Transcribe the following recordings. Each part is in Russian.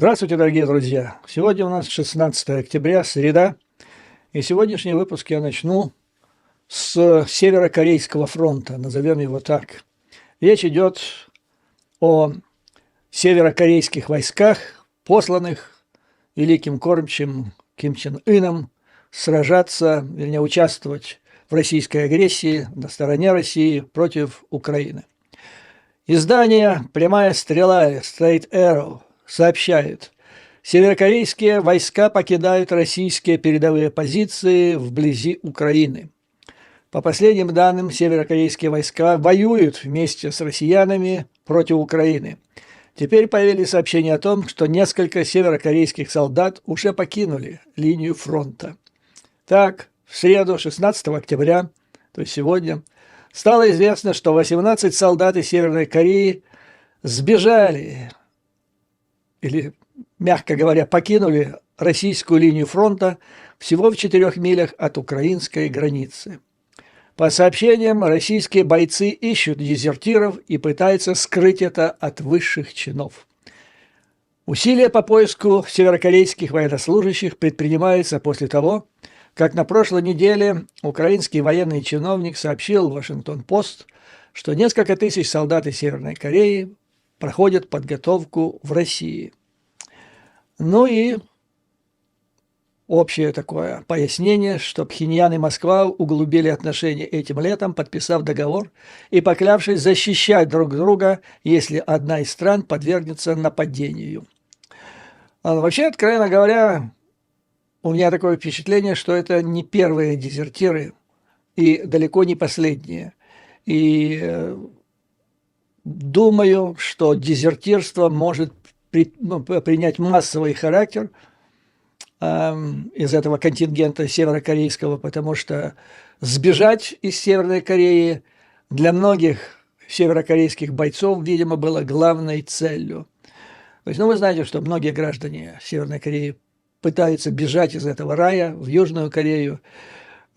Здравствуйте, дорогие друзья! Сегодня у нас 16 октября, среда, и сегодняшний выпуск я начну с Северокорейского фронта, назовем его так. Речь идет о северокорейских войсках, посланных великим кормчим Ким Чен Ыном сражаться, вернее, участвовать в российской агрессии на стороне России против Украины. Издание «Прямая стрела» Straight Arrow сообщает: северокорейские войска покидают российские передовые позиции вблизи Украины. По последним данным, северокорейские войска воюют вместе с россиянами против Украины. Теперь появились сообщения о том, что несколько северокорейских солдат уже покинули линию фронта. Так, в среду, 16 октября, то есть сегодня, стало известно, что 18 солдат из Северной Кореи сбежали, или, мягко говоря, покинули российскую линию фронта всего в 4 милях от украинской границы. По сообщениям, российские бойцы ищут дезертиров и пытаются скрыть это от высших чинов. Усилия по поиску северокорейских военнослужащих предпринимаются после того, как на прошлой неделе украинский военный чиновник сообщил в Вашингтон-Пост, что несколько тысяч солдат из Северной Кореи проходят подготовку в России. Ну и общее такое пояснение, что Пхеньян и Москва углубили отношения этим летом, подписав договор и поклявшись защищать друг друга, если одна из стран подвергнется нападению. Вообще, откровенно говоря, у меня такое впечатление, что это не первые дезертиры и далеко не последние. И думаю, что дезертирство может принять массовый характер из этого контингента северокорейского, потому что сбежать из Северной Кореи для многих северокорейских бойцов, видимо, было главной целью. То есть, вы знаете, что многие граждане Северной Кореи пытаются бежать из этого рая в Южную Корею,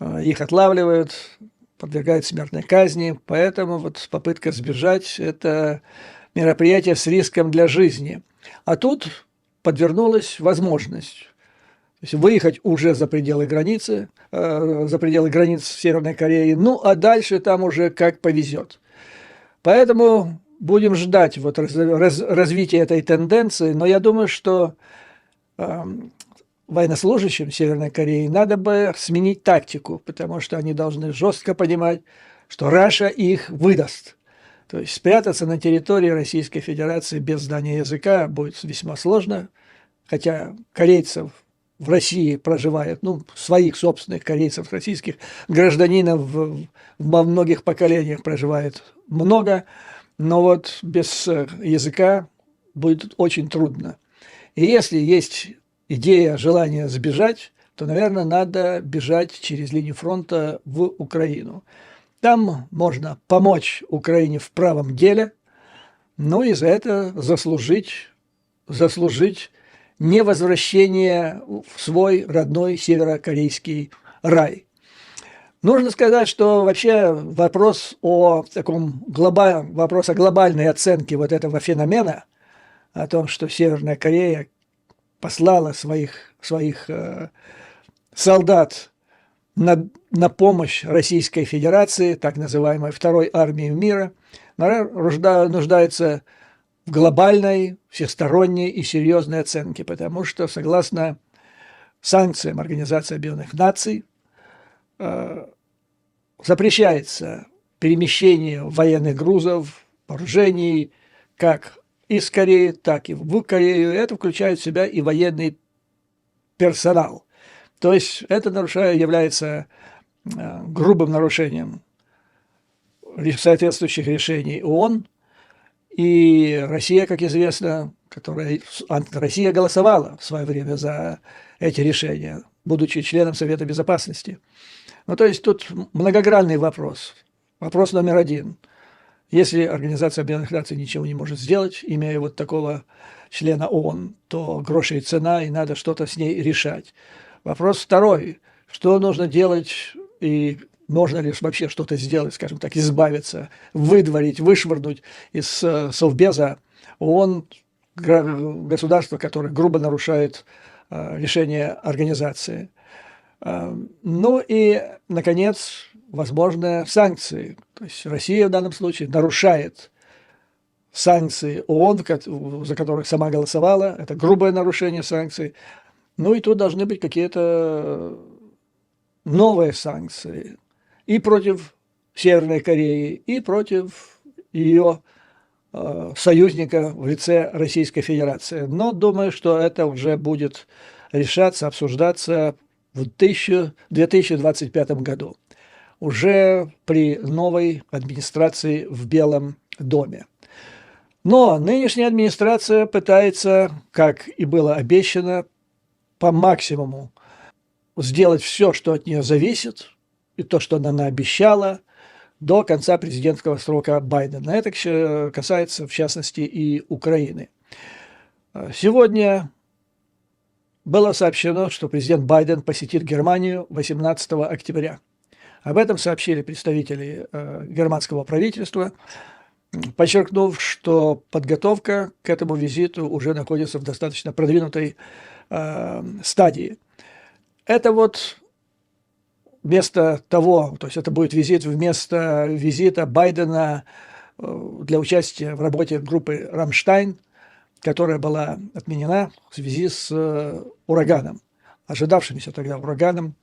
их отлавливают, подвергают смертной казни, поэтому вот попытка сбежать – это мероприятие с риском для жизни. А тут подвернулась возможность выехать уже за пределы границы, за пределы границ Северной Кореи, ну а дальше там уже как повезет. Поэтому будем ждать вот развития этой тенденции, но я думаю, что военнослужащим Северной Кореи надо бы сменить тактику, потому что они должны жестко понимать, что Раша их выдаст. То есть спрятаться на территории Российской Федерации без знания языка будет весьма сложно, хотя корейцев в России проживает, своих собственных корейцев, российских гражданинов во многих поколениях проживает много, но вот без языка будет очень трудно. И если есть идея, желание сбежать, то, наверное, надо бежать через линию фронта в Украину. Там можно помочь Украине в правом деле, но и за это заслужить невозвращение в свой родной северокорейский рай. Нужно сказать, что вообще вопрос о глобальной оценке вот этого феномена, о том, что Северная Корея послала своих солдат на помощь Российской Федерации, так называемой второй армии мира, нуждается в глобальной, всесторонней и серьезной оценке, потому что, согласно санкциям Организации Объединенных Наций, запрещается перемещение военных грузов, вооружений как из Кореи, так и в Корею. Это включает в себя и военный персонал. То есть это является грубым нарушением соответствующих решений ООН. И Россия, как известно, Россия голосовала в свое время за эти решения, будучи членом Совета Безопасности. То есть тут многогранный вопрос. Вопрос номер один. Если Организация Объединенных Наций ничего не может сделать, имея вот такого члена ООН, то гроши и цена, и надо что-то с ней решать. Вопрос второй. Что нужно делать и можно ли вообще что-то сделать, скажем так, избавиться, выдворить, вышвырнуть из Совбеза ООН государство, которое грубо нарушает решение организации. Ну и, наконец, возможно, санкции. То есть Россия в данном случае нарушает санкции ООН, за которые сама голосовала. Это грубое нарушение санкций. Ну и тут должны быть какие-то новые санкции и против Северной Кореи, и против ее союзника в лице Российской Федерации. Но думаю, что это уже будет решаться, обсуждаться в 2025 году, уже при новой администрации в Белом доме. Но нынешняя администрация пытается, как и было обещано, по максимуму сделать все, что от нее зависит, и то, что она наобещала, до конца президентского срока Байдена. Это касается, в частности, и Украины. Сегодня было сообщено, что президент Байден посетит Германию 18 октября. Об этом сообщили представители германского правительства, подчеркнув, что подготовка к этому визиту уже находится в достаточно продвинутой стадии. Это вот вместо того, то есть это будет визит вместо визита Байдена для участия в работе группы «Рамштайн», которая была отменена в связи с ураганом, ожидавшимся тогда ураганом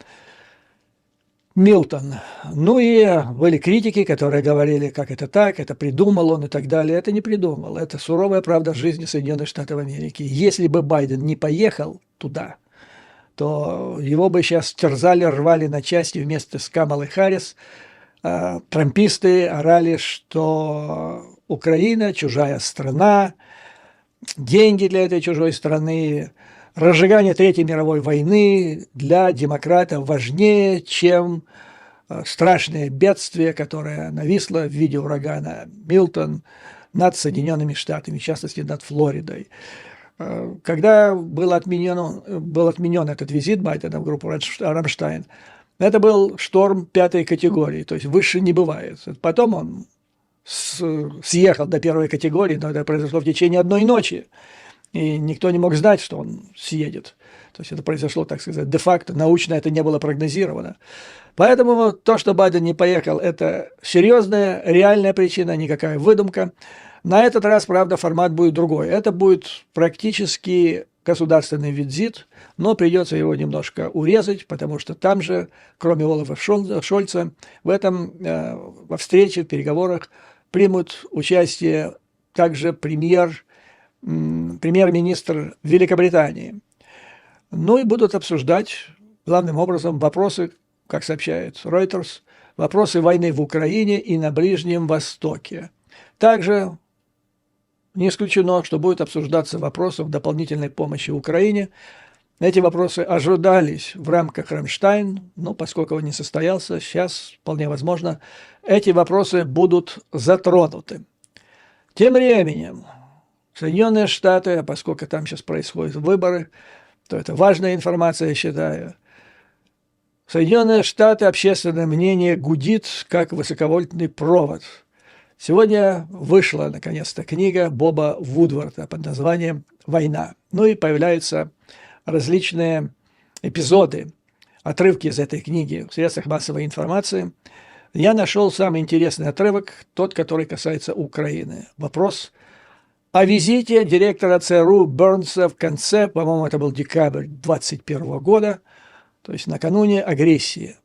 Милтон. Ну и были критики, которые говорили, как это так, это придумал он и так далее. Это не придумал, это суровая правда жизни Соединенных Штатов Америки. Если бы Байден не поехал туда, то его бы сейчас терзали, рвали на части вместе с Камалой Харрис. Трамписты орали, что Украина – чужая страна, деньги для этой чужой страны, разжигание Третьей мировой войны для демократов важнее, чем страшное бедствие, которое нависло в виде урагана Милтон над Соединенными Штатами, в частности, над Флоридой. Когда был отменен этот визит Байдена в группу «Рамштайн», это был шторм 5 категории, то есть выше не бывает. Потом он съехал до 1 категории, но это произошло в течение одной ночи, и никто не мог знать, что он съедет. То есть это произошло, так сказать, де-факто, научно это не было прогнозировано. Поэтому то, что Байден не поехал, это серьезная, реальная причина, никакая выдумка. На этот раз, правда, формат будет другой. Это будет практически государственный визит, но придется его немножко урезать, потому что там же, кроме Олафа Шольца, во встрече, в переговорах примут участие также премьер-министр Великобритании. Ну и будут обсуждать главным образом вопросы, как сообщает Reuters, вопросы войны в Украине и на Ближнем Востоке. Также не исключено, что будет обсуждаться вопросы дополнительной помощи Украине. Эти вопросы ожидались в рамках Рамштайн, но поскольку он не состоялся, сейчас вполне возможно, эти вопросы будут затронуты. Тем временем Соединенные Штаты, а поскольку там сейчас происходят выборы, то это важная информация, я считаю. Соединенные Штаты, общественное мнение гудит, как высоковольтный провод. Сегодня вышла, наконец-то, книга Боба Вудварда под названием «Война». Ну и появляются различные эпизоды, отрывки из этой книги в средствах массовой информации. Я нашел самый интересный отрывок, тот, который касается Украины. Вопрос о визите директора ЦРУ Бернса в конце, по-моему, это был декабрь 2021 года, то есть накануне агрессии.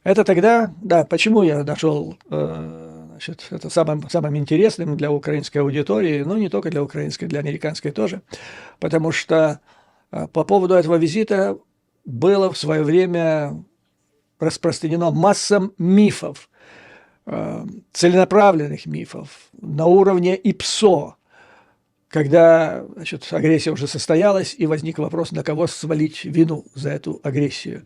Это тогда, да, почему я нашел это самым интересным для украинской аудитории, но не только для украинской, для американской тоже, потому что по поводу этого визита было в свое время распространено масса мифов, целенаправленных мифов на уровне ИПСО, когда агрессия уже состоялась, и возник вопрос, на кого свалить вину за эту агрессию.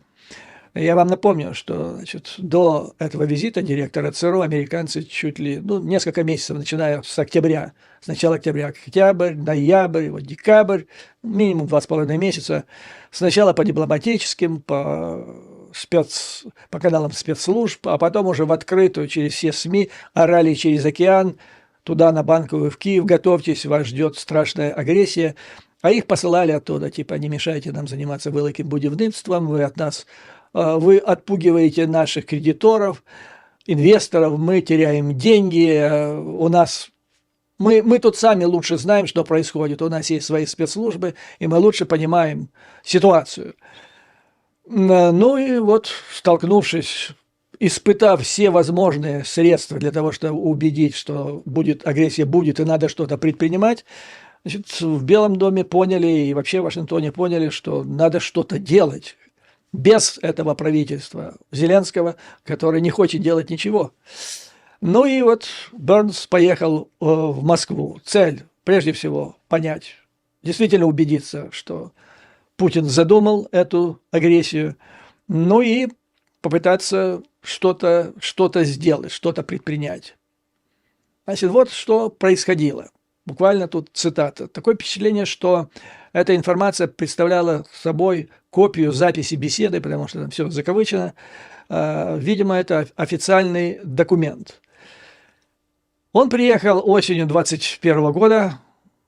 Я вам напомню, что до этого визита директора ЦРУ американцы чуть ли несколько месяцев, начиная с октября, с начала октября, октябрь, ноябрь, вот декабрь, минимум 2,5 месяца, сначала по дипломатическим, по каналам спецслужб, а потом уже в открытую через все СМИ орали через океан туда, на Банковую, в Киев, готовьтесь, вас ждет страшная агрессия. А их посылали оттуда, типа, не мешайте нам заниматься великим будівництвом, вы от нас, вы отпугиваете наших кредиторов, инвесторов, мы теряем деньги, у нас... Мы тут сами лучше знаем, что происходит, у нас есть свои спецслужбы, и мы лучше понимаем ситуацию. Ну и вот, столкнувшись, испытав все возможные средства для того, чтобы убедить, что будет агрессия, будет, и надо что-то предпринимать, значит, в Белом доме поняли, и вообще в Вашингтоне поняли, что надо что-то делать без этого правительства Зеленского, который не хочет делать ничего. Ну и вот Бернс поехал в Москву. Цель, прежде всего, понять, действительно убедиться, что Путин задумал эту агрессию, ну и попытаться что-то сделать, что-то предпринять. Значит, вот что происходило. Буквально тут цитата. Такое впечатление, что эта информация представляла собой копию записи беседы, потому что там все закавычено. Видимо, это официальный документ. Он приехал осенью 2021 года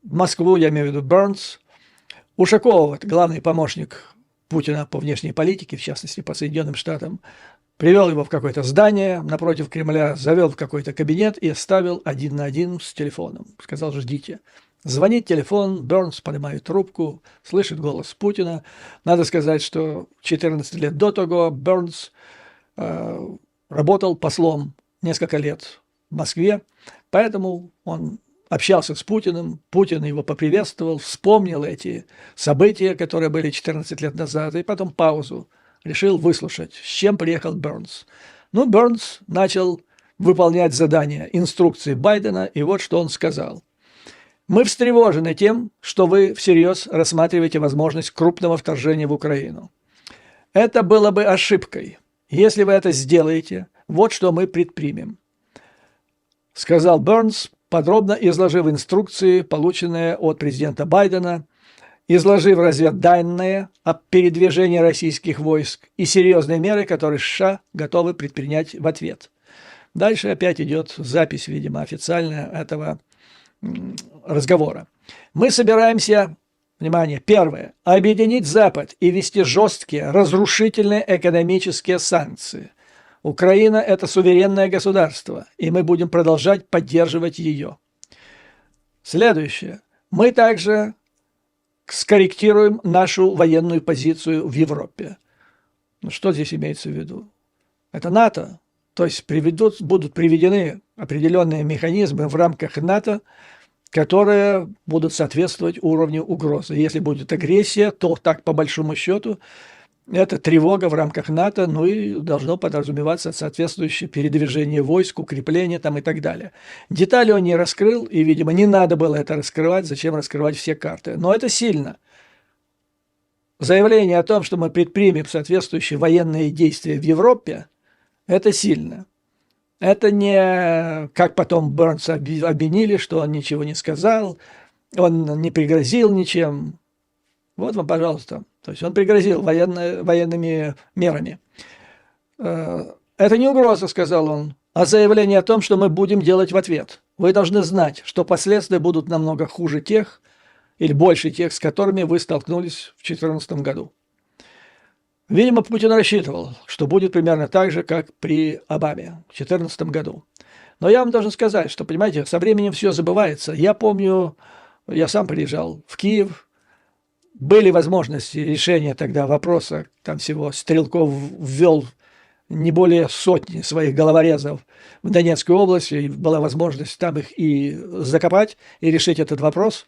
в Москву, я имею в виду Бернс. Ушаков, главный помощник Путина по внешней политике, в частности по Соединенным Штатам, привел его в какое-то здание напротив Кремля, завел в какой-то кабинет и оставил 1 на 1 с телефоном. Сказал: ждите. Звонит телефон, Бернс поднимает трубку, слышит голос Путина. Надо сказать, что 14 лет до того Бернс работал послом несколько лет в Москве, поэтому он общался с Путиным, Путин его поприветствовал, вспомнил эти события, которые были 14 лет назад, и потом паузу решил выслушать, с чем приехал Бернс. Ну, Бернс начал выполнять задания, инструкции Байдена, и вот что он сказал. «Мы встревожены тем, что вы всерьез рассматриваете возможность крупного вторжения в Украину. Это было бы ошибкой. Если вы это сделаете, вот что мы предпримем», сказал Бернс, подробно изложив инструкции, полученные от президента Байдена, изложив разведданные о передвижении российских войск и серьезные меры, которые США готовы предпринять в ответ. Дальше опять идет запись, видимо, официальная этого разговора. «Мы собираемся, внимание, первое, объединить Запад и ввести жесткие, разрушительные экономические санкции. Украина – это суверенное государство, и мы будем продолжать поддерживать ее. Следующее. Мы также скорректируем нашу военную позицию в Европе». Ну, что здесь имеется в виду? Это НАТО. То есть будут приведены определенные механизмы в рамках НАТО, которые будут соответствовать уровню угрозы. Если будет агрессия, то так по большому счету это тревога в рамках НАТО, ну и должно подразумеваться соответствующее передвижение войск, укрепление там и так далее. Детали он не раскрыл, и, видимо, не надо было это раскрывать, зачем раскрывать все карты. Но это сильно. Заявление о том, что мы предпримем соответствующие военные действия в Европе, это сильно. Это не, как потом Бернса обвинили, что он ничего не сказал, он не пригрозил ничем. Вот вам, пожалуйста. То есть он пригрозил военными мерами. Это не угроза, сказал он, а заявление о том, что мы будем делать в ответ. Вы должны знать, что последствия будут намного хуже тех, или больше тех, с которыми вы столкнулись в 2014 году. Видимо, Путин рассчитывал, что будет примерно так же, как при Обаме в 2014 году. Но я вам должен сказать, что, понимаете, со временем все забывается. Я помню, я сам приезжал в Киев, были возможности решения тогда вопроса, там всего Стрелков ввел не более сотни своих головорезов в Донецкую область, и была возможность там их и закопать, и решить этот вопрос.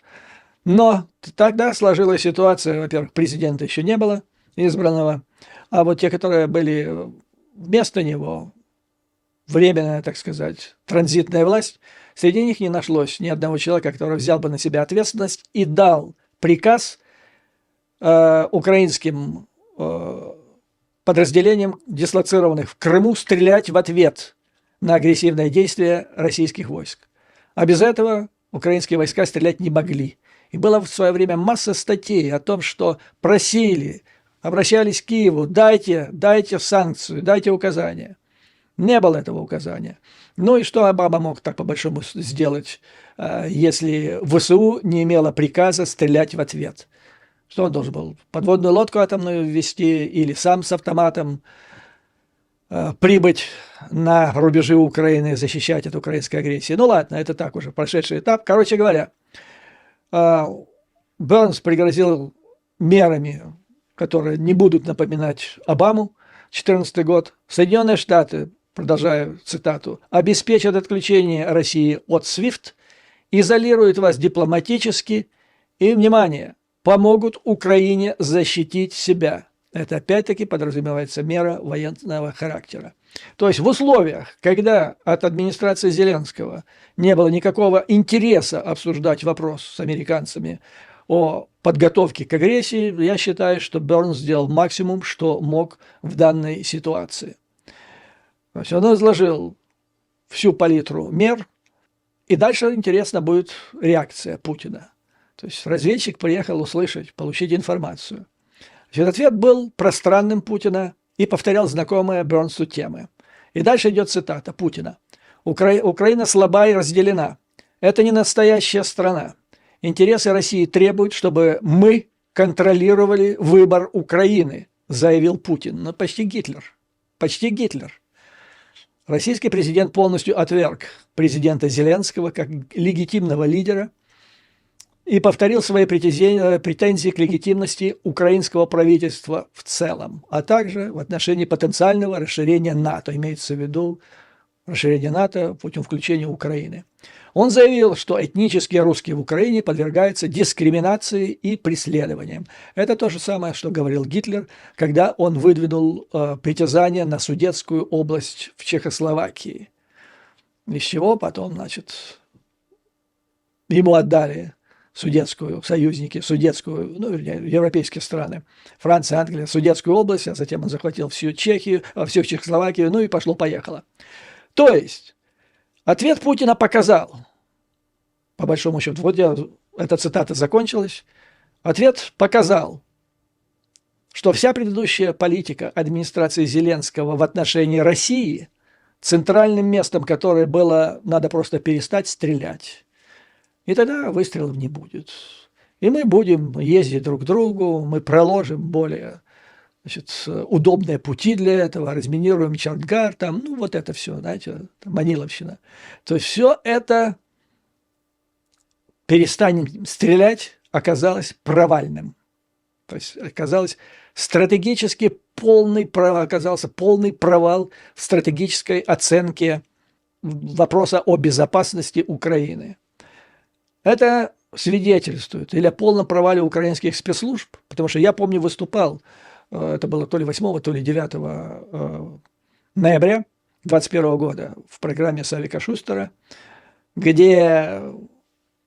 Но тогда сложилась ситуация, во-первых, президента еще не было избранного, а вот те, которые были вместо него, временная, так сказать, транзитная власть, среди них не нашлось ни одного человека, который взял бы на себя ответственность и дал приказ украинским подразделениям, дислоцированных в Крыму, стрелять в ответ на агрессивные действия российских войск. А без этого украинские войска стрелять не могли. И было в свое время масса статей о том, что просили, обращались к Киеву, дайте санкцию, дайте указания. Не было этого указания. Ну и что Обама мог так по-большому сделать, если ВСУ не имело приказа стрелять в ответ? Что он должен был? Подводную лодку атомную ввести или сам с автоматом прибыть на рубежи Украины, защищать от украинской агрессии? Ну ладно, это так уже, прошедший этап. Короче говоря, Бернс пригрозил мерами, которые не будут напоминать Обаму. 2014 год. Соединенные Штаты, продолжаю цитату, обеспечат отключение России от SWIFT, изолируют вас дипломатически и, внимание, помогут Украине защитить себя. Это опять-таки подразумевается мера военного характера. То есть в условиях, когда от администрации Зеленского не было никакого интереса обсуждать вопрос с американцами о подготовке к агрессии, я считаю, что Бернс сделал максимум, что мог в данной ситуации. То есть он изложил всю палитру мер, и дальше интересна будет реакция Путина. То есть разведчик приехал услышать, получить информацию. Значит, ответ был пространным Путина и повторял знакомые Бернсу темы. И дальше идет цитата Путина. «Украина слаба и разделена. Это не настоящая страна. Интересы России требуют, чтобы мы контролировали выбор Украины», заявил Путин. Ну, почти Гитлер. Почти Гитлер. Российский президент полностью отверг президента Зеленского как легитимного лидера и повторил свои претензии к легитимности украинского правительства в целом, а также в отношении потенциального расширения НАТО, имеется в виду расширение НАТО путем включения Украины. Он заявил, что этнические русские в Украине подвергаются дискриминации и преследованиям. Это то же самое, что говорил Гитлер, когда он выдвинул притязание на Судетскую область в Чехословакии. Из чего потом, значит, ему отдали Судетскую, союзники, Судетскую, ну, европейские страны, Франция, Англия, Судетскую область, а затем он захватил всю Чехию, всю Чехословакию, ну и пошло-поехало. То есть ответ Путина показал, по большому счету, вот эта цитата закончилась, ответ показал, что вся предыдущая политика администрации Зеленского в отношении России, центральным местом которой было «надо просто перестать стрелять», и тогда выстрелов не будет. И мы будем ездить друг к другу, мы проложим более, значит, удобные пути для этого, разминируем Чартгар, там, ну, вот это все, знаете, Маниловщина. То есть все это «перестанем стрелять» оказалось провальным. То есть оказался полный провал в стратегической оценке вопроса о безопасности Украины. Это свидетельствует или о полном провале украинских спецслужб, потому что я помню, выступал, это было то ли 8, то ли 9 ноября 2021 года в программе Савика Шустера, где,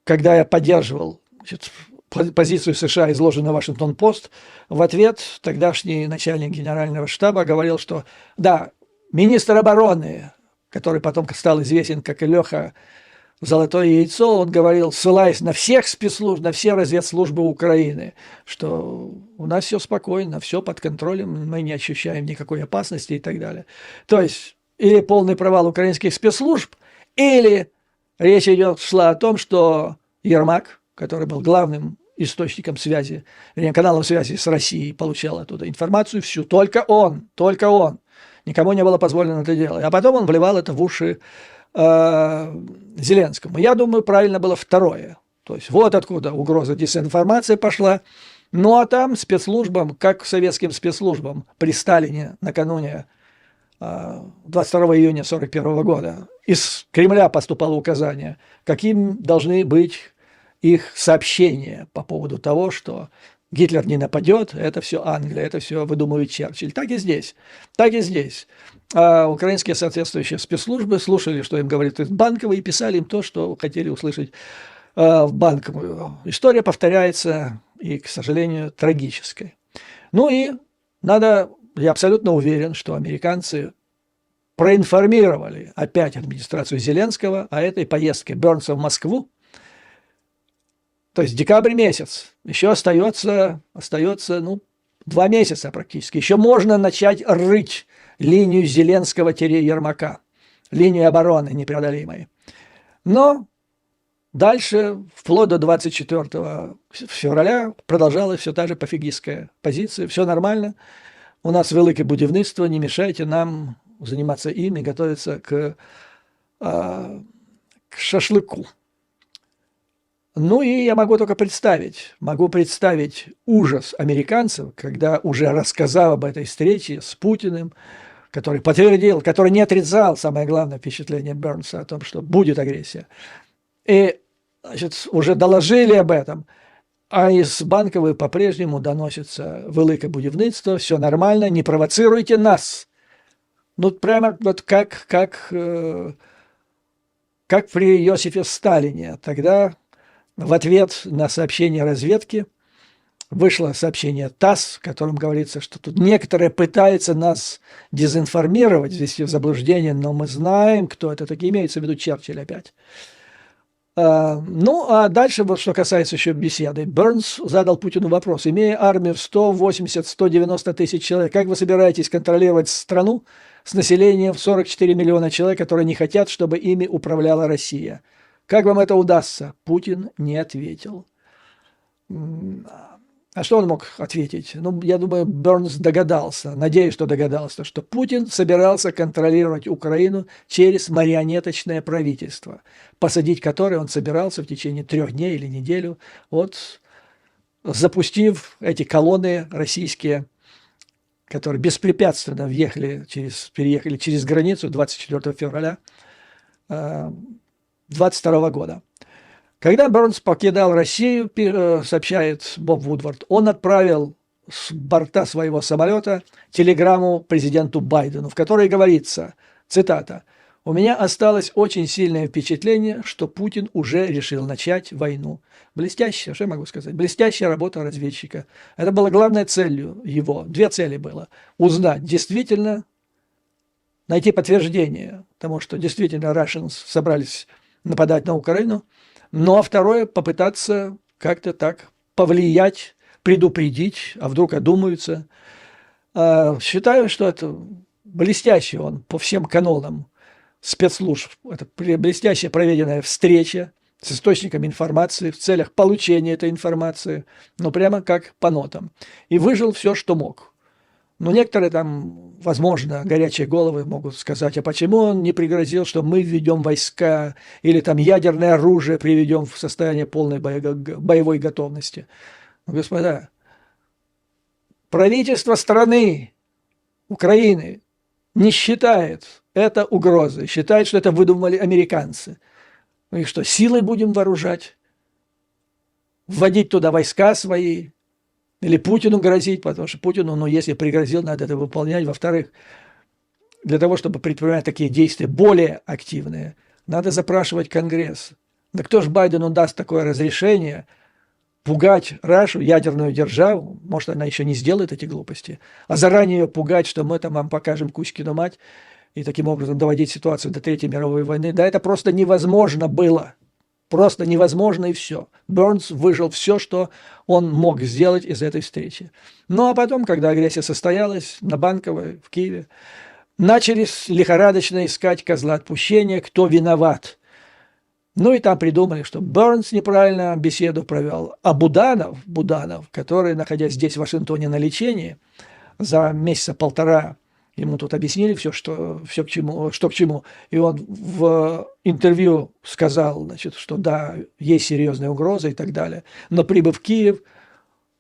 когда я поддерживал, значит, позицию США, изложенную в Вашингтон-Пост, в ответ тогдашний начальник генерального штаба говорил, что да, министр обороны, который потом стал известен как Леха «Золотое яйцо», он говорил, ссылаясь на всех спецслужб, на все разведслужбы Украины, что у нас все спокойно, все под контролем, мы не ощущаем никакой опасности и так далее. То есть или полный провал украинских спецслужб, или речь шла о том, что Ермак, который был главным источником связи, каналом связи с Россией, получал оттуда информацию всю, только он, никому не было позволено это делать. А потом он вливал это в уши Зеленскому. Я думаю, правильно было второе. То есть вот откуда угроза дезинформации пошла. Ну а там спецслужбам, как советским спецслужбам при Сталине накануне 22 июня 1941 года из Кремля поступало указание, каким должны быть их сообщения по поводу того, что Гитлер не нападет, это все Англия, это все выдумывает Черчилль. Так и здесь. Так и здесь. А украинские соответствующие спецслужбы слушали, что им говорит Банковый, и писали им то, что хотели услышать в Банковую. История повторяется и, к сожалению, трагической. Ну и я абсолютно уверен, что американцы проинформировали опять администрацию Зеленского о этой поездке Бернса в Москву. То есть декабрь месяц, еще остается 2 месяца практически. Еще можно начать рыть линию Зеленского-Ермака, линию обороны непреодолимой. Но дальше, вплоть до 24 февраля, продолжалась все та же пофигистская позиция. Все нормально, у нас велике будівництво, не мешайте нам заниматься им и готовиться к шашлыку. Ну и я могу только представить ужас американцев, когда, уже рассказав об этой встрече с Путиным, который подтвердил, который не отрицал, самое главное, впечатление Бернса о том, что будет агрессия, и, значит, уже доложили об этом, а из Банкової по-прежнему доносится велике будівництво, все нормально, не провоцируйте нас. Ну, прямо вот как при Иосифе Сталине. Тогда в ответ на сообщение разведки вышло сообщение ТАСС, в котором говорится, что тут некоторые пытаются нас дезинформировать, ввести в заблуждение, но мы знаем, кто это такие, имеется в виду Черчилль опять. Ну, а дальше, вот что касается еще беседы, Бернс задал Путину вопрос. Имея армию в 180-190 тысяч человек, как вы собираетесь контролировать страну с населением в 44 миллиона человек, которые не хотят, чтобы ими управляла Россия? Как вам это удастся? Путин не ответил. А что он мог ответить? Ну, я думаю, Бернс догадался, надеюсь, что догадался, что Путин собирался контролировать Украину через марионеточное правительство, посадить которое он собирался в течение 3 дней или неделю, вот, запустив эти колонны российские, которые беспрепятственно переехали через границу 24 февраля 22 года. Когда Бернс покидал Россию, сообщает Боб Вудвард, он отправил с борта своего самолета телеграмму президенту Байдену, в которой говорится, цитата, «У меня осталось очень сильное впечатление, что Путин уже решил начать войну». Блестящая, что я могу сказать, блестящая работа разведчика. Это была главной целью его. 2 цели было. Узнать, действительно, найти подтверждение тому, что действительно Russians собрались нападать на Украину. Ну, а второе, попытаться как-то так повлиять, предупредить, а вдруг одумаются. Считаю, что это блестяще он по всем канонам спецслужб. Это блестяще проведенная встреча с источниками информации в целях получения этой информации, ну, прямо как по нотам. И выжил все, что мог. Но некоторые там, возможно, горячие головы могут сказать, а почему он не пригрозил, что мы введем войска или там ядерное оружие приведем в состояние полной боевой готовности. Ну, господа, правительство страны Украины не считает это угрозой, считает, что это выдумали американцы. Ну и что, силой будем вооружать? Вводить туда войска свои? Или Путину грозить, потому что Путину, ну, если пригрозил, надо это выполнять. Во-вторых, для того, чтобы предпринимать такие действия более активные, надо запрашивать Конгресс. Да кто же Байдену даст такое разрешение пугать Рашу, ядерную державу, может, она еще не сделает эти глупости, а заранее ее пугать, что мы там вам покажем Кузькину мать, и таким образом доводить ситуацию до Третьей мировой войны. Да это просто невозможно было. Просто невозможно, и все. Бернс выжил все, что он мог сделать из этой встречи. Ну, а потом, когда агрессия состоялась на Банковой, в Киеве, начали лихорадочно искать козла отпущения, кто виноват. Ну, и там придумали, что Бернс неправильно беседу провел, а Буданов, который, находясь здесь, в Вашингтоне, на лечении, за месяца 1,5 ему тут объяснили все к чему. И он в интервью сказал, значит, что да, есть серьезная угроза и так далее. Но прибыв в Киев,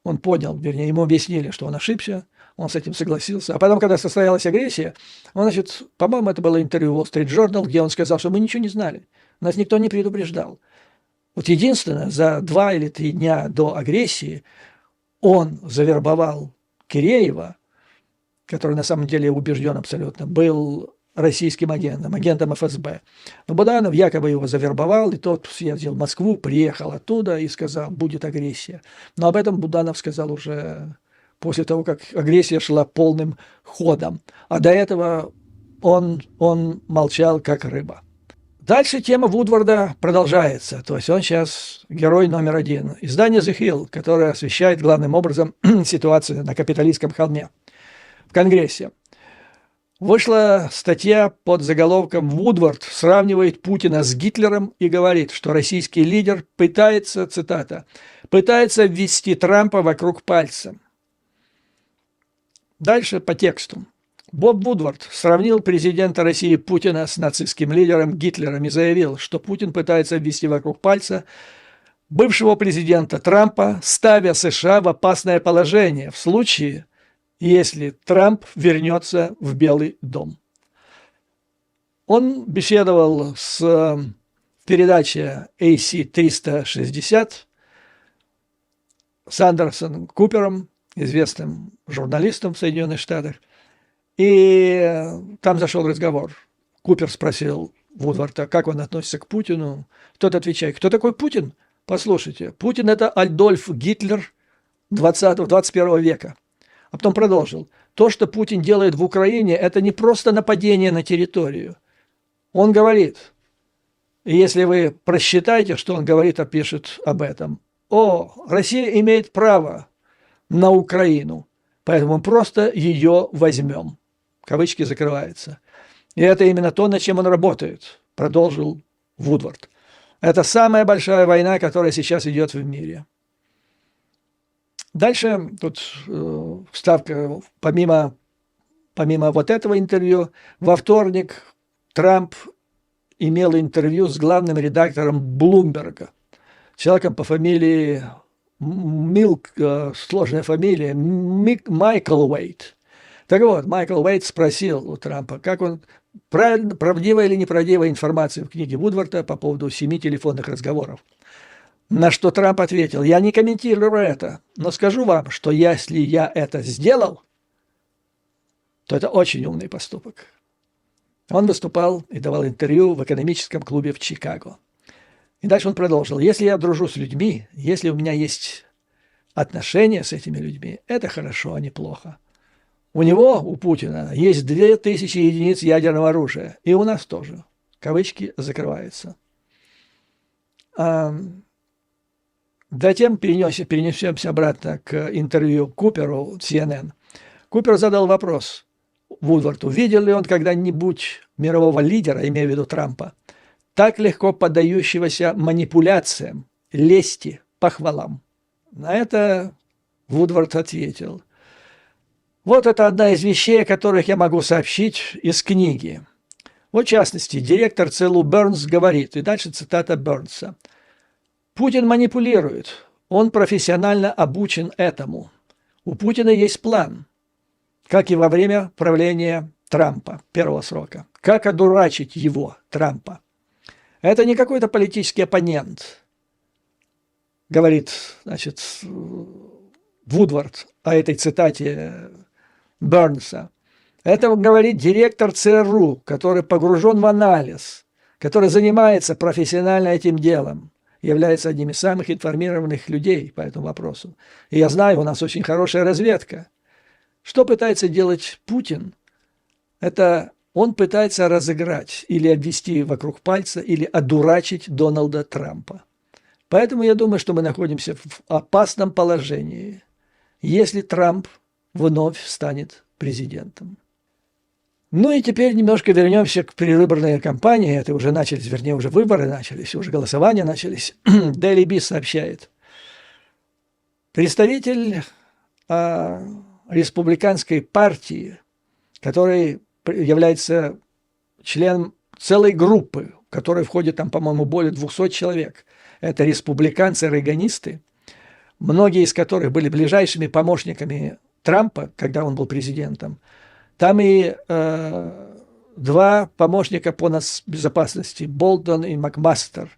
он понял, вернее, ему объяснили, что он ошибся, он с этим согласился. А потом, когда состоялась агрессия, он, значит, по-моему, это было интервью Wall Street Journal, где он сказал, что мы ничего не знали, нас никто не предупреждал. Вот единственное, за 2 или 3 дня до агрессии он завербовал Киреева, который на самом деле убежден абсолютно, был российским агентом ФСБ. Но Буданов якобы его завербовал, и тот съездил в Москву, приехал оттуда и сказал, будет агрессия. Но об этом Буданов сказал уже после того, как агрессия шла полным ходом. А до этого он молчал, как рыба. Дальше тема Вудварда продолжается. То есть он сейчас герой номер 1. Издание The Hill, которое освещает главным образом ситуацию на Капитолийском холме в Конгрессе. Вышла статья под заголовком «Вудвард сравнивает Путина с Гитлером и говорит, что российский лидер пытается, цитата, пытается ввести Трампа вокруг пальца». Дальше по тексту. Боб Вудвард сравнил президента России Путина с нацистским лидером Гитлером и заявил, что Путин пытается ввести вокруг пальца бывшего президента Трампа, ставя США в опасное положение в случае, если Трамп вернется в Белый дом. Он беседовал в передаче AC-360 с Андерсоном Купером, известным журналистом в Соединенных Штатах, и там зашел разговор. Купер спросил Вудварда, как он относится к Путину. Тот отвечает, кто такой Путин? Послушайте, Путин – это Адольф Гитлер 21 века. А потом продолжил. То, что Путин делает в Украине, это не просто нападение на территорию. Он говорит, и если вы просчитаете, что он говорит, пишет об этом, Россия имеет право на Украину, поэтому мы просто ее возьмем. Кавычки закрываются. И это именно то, над чем он работает, продолжил Вудвард. Это самая большая война, которая сейчас идет в мире. Дальше тут вставка, помимо вот этого интервью, во вторник Трамп имел интервью с главным редактором Блумберга, человеком по фамилии Милк, сложная фамилия, Майкл Уэйт. Так вот, Майкл Уэйт спросил у Трампа, как он, правдивая или неправдивая информация в книге Вудварда по поводу 7 телефонных разговоров. На что Трамп ответил, я не комментирую это, но скажу вам, что если я это сделал, то это очень умный поступок. Он выступал и давал интервью в экономическом клубе в Чикаго. И дальше он продолжил, если я дружу с людьми, если у меня есть отношения с этими людьми, это хорошо, а не плохо. У него, у Путина, есть 2000 единиц ядерного оружия, и у нас тоже. Кавычки закрываются. Затем перенесемся обратно к интервью Куперу CNN. Купер задал вопрос Вудварду, видел ли он когда-нибудь мирового лидера, имея в виду Трампа, так легко поддающегося манипуляциям, лести, похвалам. На это Вудвард ответил, вот это одна из вещей, о которых я могу сообщить из книги. Вот, в частности, директор ЦРУ Бернс говорит, и дальше цитата Бернса, Путин манипулирует, он профессионально обучен этому. У Путина есть план, как и во время правления Трампа, первого срока. Как одурачить его, Трампа. Это не какой-то политический оппонент, говорит, значит, Вудвард о этой цитате Бернса. Это говорит директор ЦРУ, который погружен в анализ, который занимается профессионально этим делом, является одним из самых информированных людей по этому вопросу. И я знаю, у нас очень хорошая разведка. Что пытается делать Путин? Это он пытается разыграть или обвести вокруг пальца, или одурачить Дональда Трампа. Поэтому я думаю, что мы находимся в опасном положении, если Трамп вновь станет президентом. Ну и теперь немножко вернемся к предвыборной кампании. Это уже начались, вернее, уже выборы начались, уже голосования начались. Daily Beast сообщает. Представитель республиканской партии, который является членом целой группы, в которой входит там, по-моему, более 200 человек. Это республиканцы-рейганисты, многие из которых были ближайшими помощниками Трампа, когда он был президентом. Там и два помощника по безопасности, Болтон и Макмастер.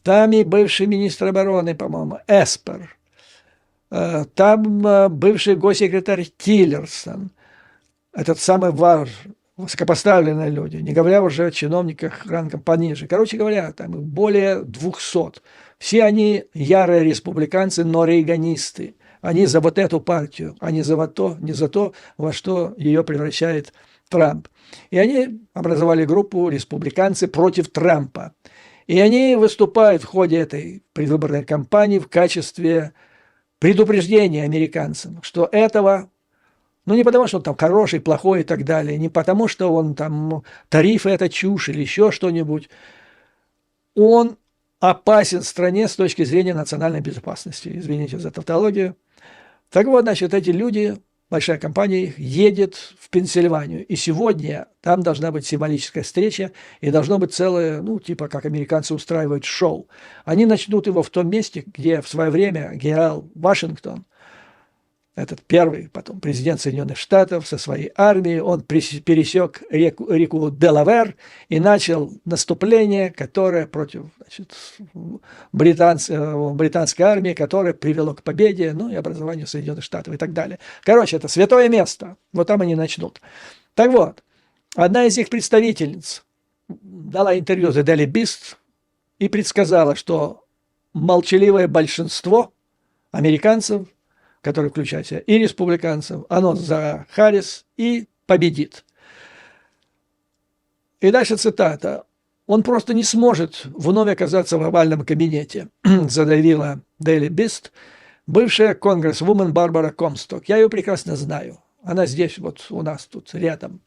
Там и бывший министр обороны, по-моему, Эспер. Там бывший госсекретарь Тиллерсон. Этот самый высокопоставленные люди, не говоря уже о чиновниках рангом пониже. Короче говоря, там более 200. Все они ярые республиканцы, но рейганисты. Они за вот эту партию, а не за то, во что ее превращает Трамп. И они образовали группу «Республиканцы против Трампа». И они выступают в ходе этой предвыборной кампании в качестве предупреждения американцам, что этого Ну, не потому, что он там хороший, плохой и так далее, не потому, что он там тарифы – это чушь или еще что-нибудь. Он опасен стране с точки зрения национальной безопасности. Извините за тавтологию. Так вот, значит, эти люди, большая компания их, едет в Пенсильванию. И сегодня там должна быть символическая встреча, и должно быть целое, ну, типа, как американцы устраивают шоу. Они начнут его в том месте, где в свое время генерал Вашингтон, этот первый потом президент Соединенных Штатов со своей армией, он пересек реку Делавер и начал наступление, которое против, значит, британской армии, которое привело к победе, ну и образованию Соединенных Штатов и так далее. Короче, это святое место. Вот там они начнут. Так вот, одна из их представительниц дала интервью The Daily Beast и предсказала, что молчаливое большинство американцев, который включает в себя и республиканцев, оно за Харрис и победит. И дальше цитата. «Он просто не сможет вновь оказаться в овальном кабинете», заявила Daily Beast бывшая конгрессвумен Барбара Комсток. Я ее прекрасно знаю. Она здесь вот у нас тут рядом.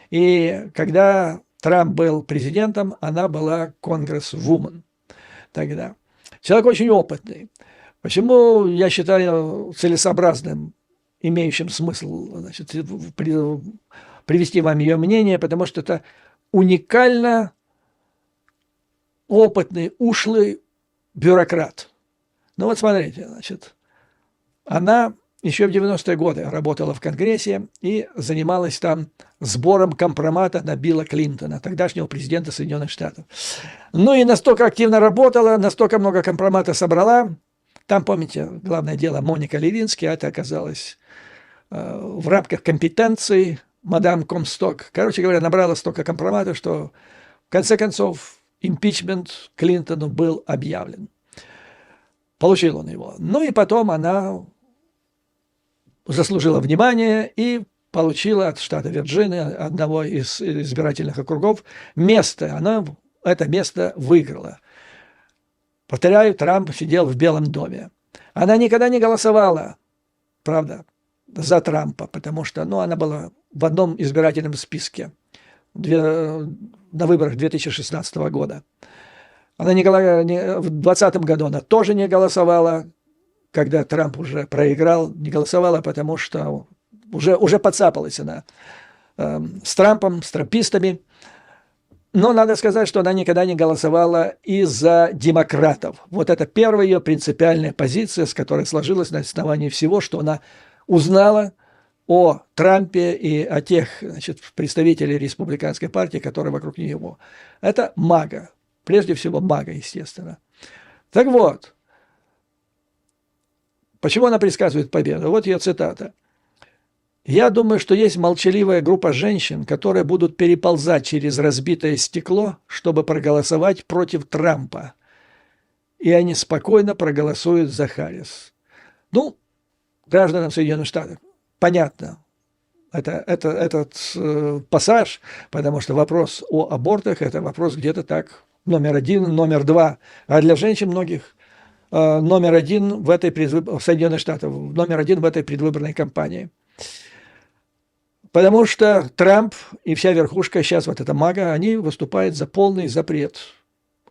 И когда Трамп был президентом, она была конгрессвумен тогда. Человек очень опытный. Почему я считаю целесообразным, имеющим смысл, значит, привести вам ее мнение? Потому что это уникально опытный, ушлый бюрократ. Ну вот смотрите, значит, она еще в 90-е годы работала в Конгрессе и занималась там сбором компромата на Билла Клинтона, тогдашнего президента Соединенных Штатов. Ну и настолько активно работала, настолько много компромата собрала. Там, помните, главное дело Моника Левински, это оказалось в рамках компетенции мадам Комсток. Короче говоря, набрала столько компромата, что в конце концов импичмент Клинтону был объявлен. Получил он его. Ну и потом она заслужила внимание и получила от штата Вирджиния, одного из избирательных округов, место. Она это место выиграла. Повторяю, Трамп сидел в Белом доме. Она никогда не голосовала, правда, за Трампа, потому что она была в одном избирательном списке на выборах 2016 года. Она в 2020 году она тоже не голосовала, когда Трамп уже проиграл, не голосовала, потому что уже подцапалась она с Трампом, с трампистами. Но надо сказать, что она никогда не голосовала и за демократов. Вот это первая ее принципиальная позиция, с которой сложилась на основании всего, что она узнала о Трампе и о тех, значит, представителях республиканской партии, которые вокруг него. Это МАГА. Прежде всего МАГА, естественно. Так вот, почему она предсказывает победу? Вот ее цитата. «Я думаю, что есть молчаливая группа женщин, которые будут переползать через разбитое стекло, чтобы проголосовать против Трампа. И они спокойно проголосуют за Харрис». Ну, гражданам Соединенных Штатов понятно этот пассаж, потому что вопрос о абортах – это вопрос где-то так номер один, номер два. А для женщин многих номер один в Соединенных Штатах, номер один в этой предвыборной кампании. Потому что Трамп и вся верхушка, сейчас вот эта МАГА, они выступают за полный запрет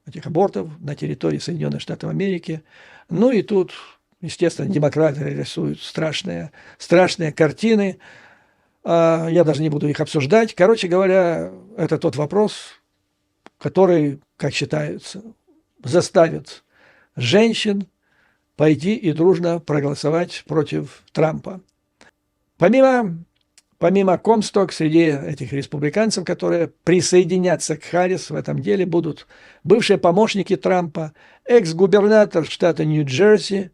этих абортов на территории Соединенных Штатов Америки. Ну и тут, естественно, демократы рисуют страшные картины. Я даже не буду их обсуждать. Короче говоря, это тот вопрос, который, как считается, заставит женщин пойти и дружно проголосовать против Трампа. Помимо Комсток, среди этих республиканцев, которые присоединятся к Харрис в этом деле, будут бывшие помощники Трампа, экс-губернатор штата Нью-Джерси,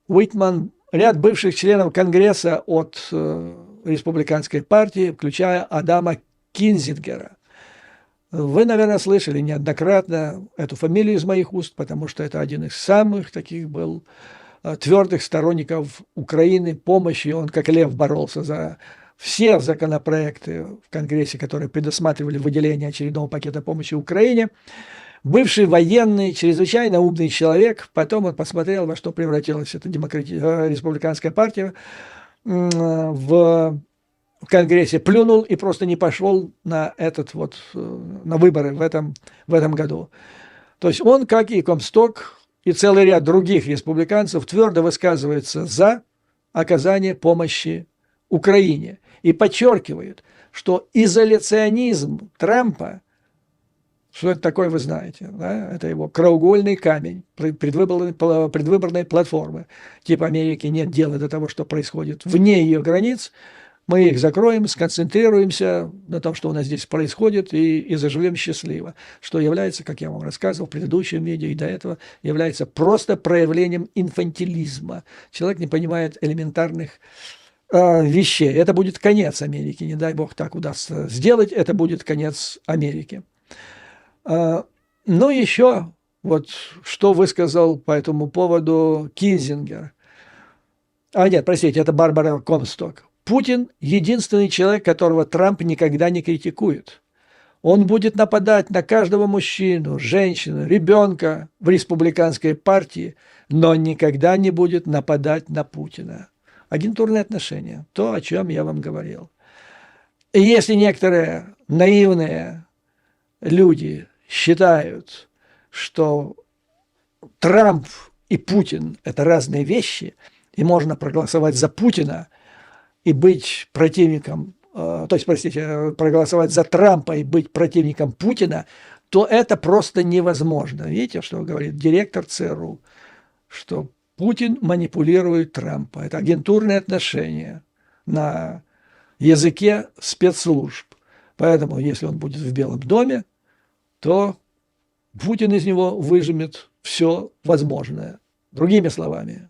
Уитман, ряд бывших членов Конгресса от республиканской партии, включая Адама Кинзингера. Вы, наверное, слышали неоднократно эту фамилию из моих уст, потому что это один из самых таких был твердых сторонников Украины, помощи. Он как лев боролся за все законопроекты в Конгрессе, которые предусматривали выделение очередного пакета помощи Украине. Бывший военный, чрезвычайно умный человек. Потом он посмотрел, во что превратилась эта республиканская партия. в Конгрессе плюнул и просто не пошел на на выборы в этом году. То есть он, как и Комсток, и целый ряд других республиканцев, твердо высказывается за оказание помощи Украине и подчеркивает, что изоляционизм Трампа, что это такое, вы знаете, да? Это его краеугольный камень предвыборной платформы. Типа Америки нет дела до того, что происходит вне ее границ, мы их закроем, сконцентрируемся на том, что у нас здесь происходит, и заживем счастливо. Что является, как я вам рассказывал в предыдущем видео и до этого, является просто проявлением инфантилизма. Человек не понимает элементарных вещей. Это будет конец Америки. Не дай бог так удастся сделать, это будет конец Америки. Но еще вот что высказал по этому поводу Кинзингер. Нет, простите, это Барбара Комсток. Путин – единственный человек, которого Трамп никогда не критикует. Он будет нападать на каждого мужчину, женщину, ребенка в республиканской партии, но никогда не будет нападать на Путина. Агентурные отношения – то, о чем я вам говорил. И если некоторые наивные люди считают, что Трамп и Путин – это разные вещи, и можно проголосовать за Путина и быть противником, то есть, простите, проголосовать за Трампа и быть противником Путина, то это просто невозможно. Видите, что говорит директор ЦРУ, что Путин манипулирует Трампа. Это агентурные отношения на языке спецслужб. Поэтому, если он будет в Белом доме, то Путин из него выжмет все возможное. Другими словами,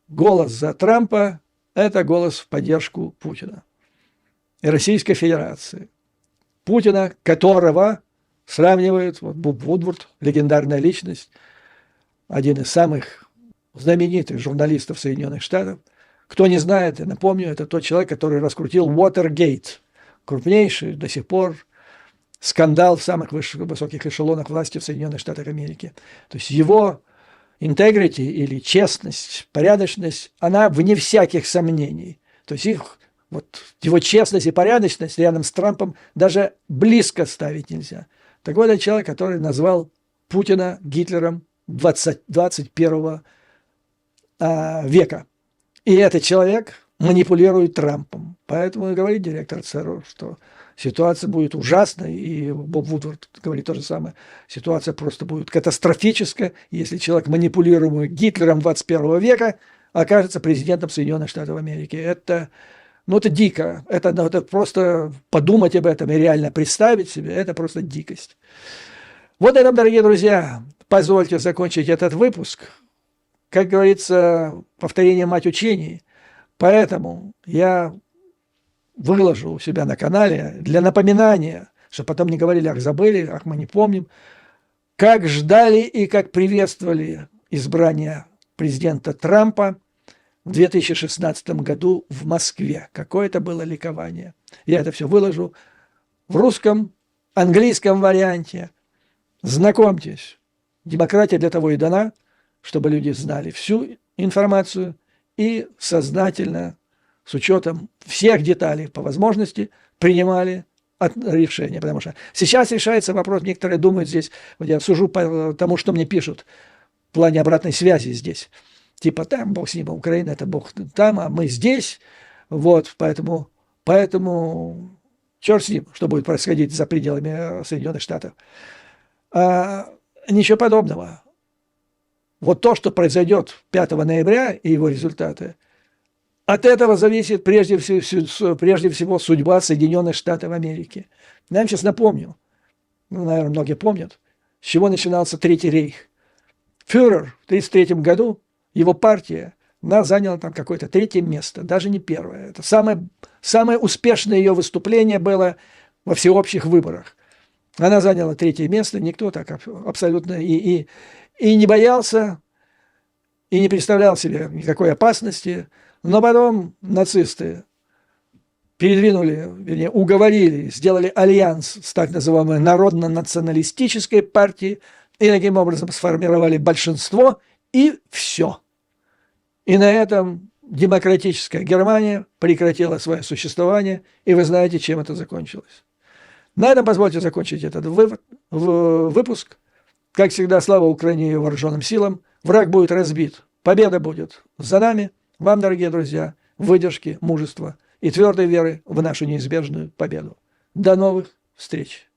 голос за Трампа – это голос в поддержку Путина и Российской Федерации. Путина, которого сравнивают, вот Боб Вудвард, легендарная личность, один из самых знаменитых журналистов Соединенных Штатов. Кто не знает, я напомню, это тот человек, который раскрутил Watergate, крупнейший до сих пор скандал в самых высоких эшелонах власти в Соединенных Штатах Америки. То есть его integrity или честность, порядочность, она вне всяких сомнений. То есть его честность и порядочность рядом с Трампом даже близко ставить нельзя. Так вот, это человек, который назвал Путина Гитлером 21 века. И этот человек манипулирует Трампом. Поэтому и говорит директор ЦРУ, что ситуация будет ужасной, и Боб Вудвард говорит то же самое. Ситуация просто будет катастрофическая, если человек, манипулируемый Гитлером 21 века, окажется президентом Соединенных Штатов Америки. Это дико. Это просто подумать об этом и реально представить себе, это просто дикость. Вот на этом, дорогие друзья, позвольте закончить этот выпуск. Как говорится, повторение мать учений. Поэтому я выложу у себя на канале для напоминания, чтобы потом не говорили, ах, забыли, ах, мы не помним, как ждали и как приветствовали избрание президента Трампа в 2016 году в Москве. Какое это было ликование. Я это все выложу в русском, английском варианте. Знакомьтесь, демократия для того и дана, чтобы люди знали всю информацию и сознательно, с учетом всех деталей по возможности, принимали решения. Потому что сейчас решается вопрос, некоторые думают здесь, вот я сужу по тому, что мне пишут в плане обратной связи здесь. Типа там, Бог с ним, Украина, это Бог там, а мы здесь. Вот, поэтому черт с ним, что будет происходить за пределами Соединенных Штатов. Ничего подобного. Вот то, что произойдет 5 ноября и его результаты, от этого зависит прежде всего судьба Соединенных Штатов Америки. Я вам сейчас напомню, наверное, многие помнят, с чего начинался Третий рейх. Фюрер в 1933 году, его партия, она заняла там какое-то 3-е место, даже не 1-е. Это самое успешное ее выступление было во всеобщих выборах. Она заняла 3-е место, никто так абсолютно и не боялся, и не представлял себе никакой опасности. Но потом нацисты уговорили, сделали альянс с так называемой народно-националистической партией, и таким образом сформировали большинство, и все. И на этом демократическая Германия прекратила свое существование, и вы знаете, чем это закончилось. На этом позвольте закончить этот выпуск. Как всегда, слава Украине и вооруженным силам. Враг будет разбит. Победа будет за нами. Вам, дорогие друзья, выдержки, мужества и твердой веры в нашу неизбежную победу. До новых встреч!